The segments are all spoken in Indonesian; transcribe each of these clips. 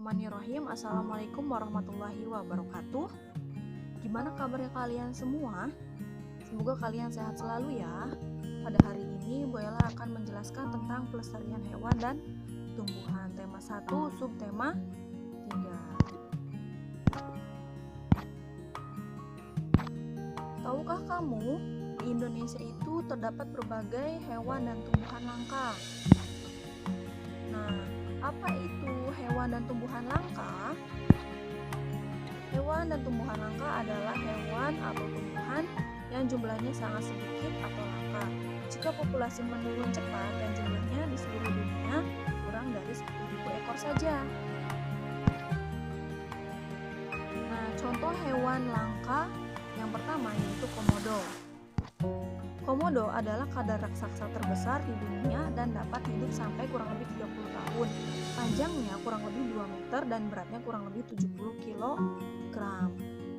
Bismillahirrahmanirrahim. Assalamualaikum warahmatullahi wabarakatuh. Gimana kabarnya kalian semua? Semoga kalian sehat selalu ya. Pada hari ini Bu Ella akan menjelaskan tentang pelestarian hewan dan tumbuhan. Tema 1, subtema 3. Tahukah kamu, di Indonesia itu terdapat berbagai hewan dan tumbuhan langka. Nah, apa itu hewan dan tumbuhan langka? Hewan dan tumbuhan langka adalah hewan atau tumbuhan yang jumlahnya sangat sedikit atau langka. Jika populasi menurun cepat dan jumlahnya di seluruh dunia kurang dari 10.000 ekor saja. Nah, contoh hewan langka yang pertama yaitu komodo. Komodo adalah kadal raksasa terbesar di dunia dan dapat hidup sampai kurang lebih 30 tahun. Panjangnya kurang lebih 2 meter dan beratnya kurang lebih 70 kg.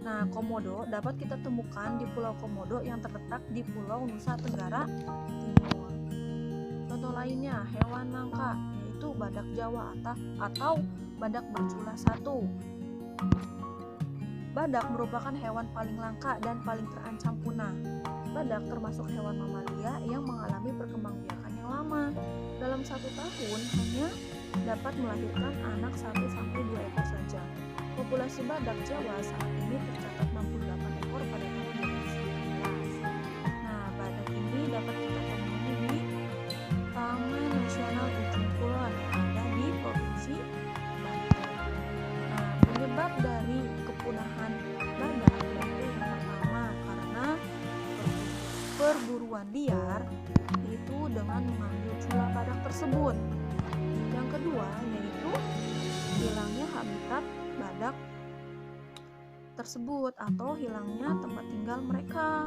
Nah, komodo dapat kita temukan di Pulau Komodo yang terletak di Pulau Nusa Tenggara Timur. Contoh lainnya, hewan langka yaitu badak Jawa atau badak bercula 1. Badak merupakan hewan paling langka dan paling terancam punah. Badak termasuk hewan mamalia yang mengalami perkembangbiakan yang lama. Dalam 1 tahun hanya dapat melahirkan anak 1-2 ekor saja. Populasi badak Jawa saat ini tercatat 68 ekor pada tahun 2019. Nah, badak ini dapat kita temui di Taman Nasional Ujung Kulon yang ada di Provinsi Banten. Nah, penyebab dari kepunahan badak yaitu yang pertama karena perburuan liar, yaitu dengan mengambil jumlah badak tersebut. Yang kedua yaitu hilangnya habitat badak tersebut atau hilangnya tempat tinggal mereka.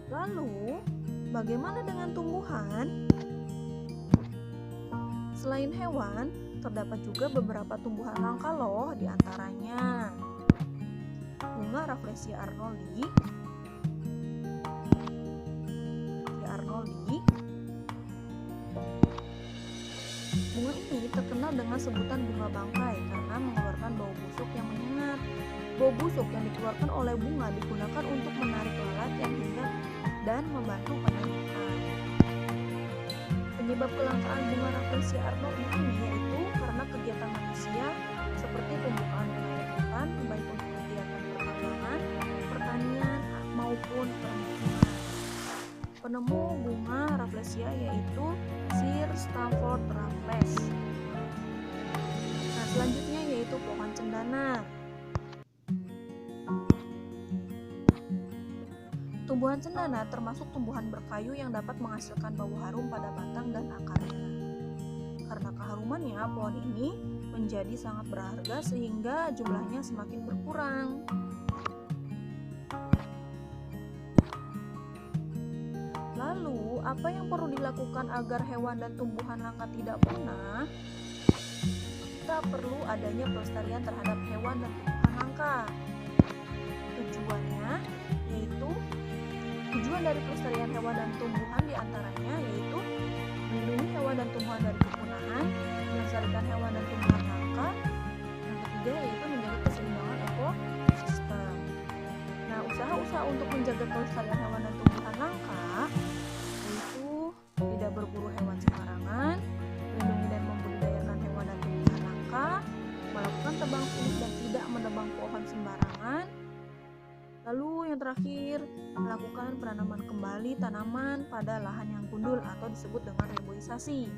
Lalu, bagaimana dengan tumbuhan? Selain hewan, terdapat juga beberapa tumbuhan langka loh, diantaranya bunga Rafflesia arnoldi. Bunga ini terkenal dengan sebutan bunga bangkai karena mengeluarkan bau busuk yang menyengat. Bau busuk yang dikeluarkan oleh bunga digunakan untuk menarik lalat yang hinggap dan membantu penyembuhan. Penyebab kelangkaan bunga Rafflesia arnoldi ini yaitu karena kegiatan manusia seperti pembukaan wilayah hutan, baik untuk kegiatan pertambangan, pertanian, maupun permukiman. Penemu bunga Rafflesia yaitu Sir Stafford Raffles. Nah, selanjutnya yaitu pohon cendana. Tumbuhan cendana termasuk tumbuhan berkayu yang dapat menghasilkan bau harum pada batang dan akarnya. Karena keharumannya, pohon ini menjadi sangat berharga sehingga jumlahnya semakin berkurang. Lalu, apa yang perlu dilakukan agar hewan dan tumbuhan langka tidak punah? Kita perlu adanya pelestarian terhadap hewan dan tumbuhan langka. Tujuan dari pelestarian hewan dan tumbuhan diantaranya yaitu melindungi hewan dan tumbuhan dari kepunahan, melestarikan hewan dan tumbuhan langka. Yang ketiga yaitu menjaga keseimbangan ekosistem. Nah, usaha-usaha untuk menjaga kelestarian hewan dan tumbuhan langka yaitu tidak berburu hewan sembarangan, melindungi dan membudidayakan hewan dan tumbuhan langka, melakukan tebang pilih dan tidak menebang pohon sembarangan. Lalu yang terakhir, melakukan penanaman kembali tanaman pada lahan yang gundul atau disebut dengan reboisasi.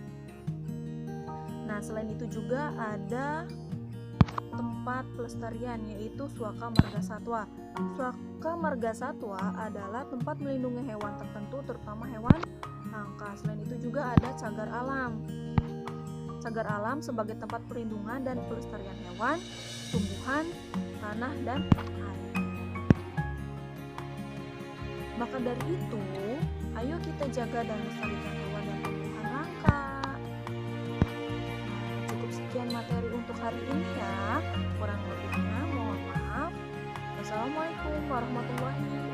Nah, selain itu juga ada tempat pelestarian yaitu Suaka Marga Satwa. Suaka Marga Satwa adalah tempat melindungi hewan tertentu terutama hewan langka. Selain itu juga ada cagar alam. Cagar alam sebagai tempat perlindungan dan pelestarian hewan, tumbuhan, tanah, dan air. Maka dari itu, ayo kita jaga dan lestarikan hewan dan tumbuhan langka. Nah, cukup sekian materi untuk hari ini ya. Kurang lebihnya mohon maaf. Wassalamualaikum warahmatullahi wabarakatuh.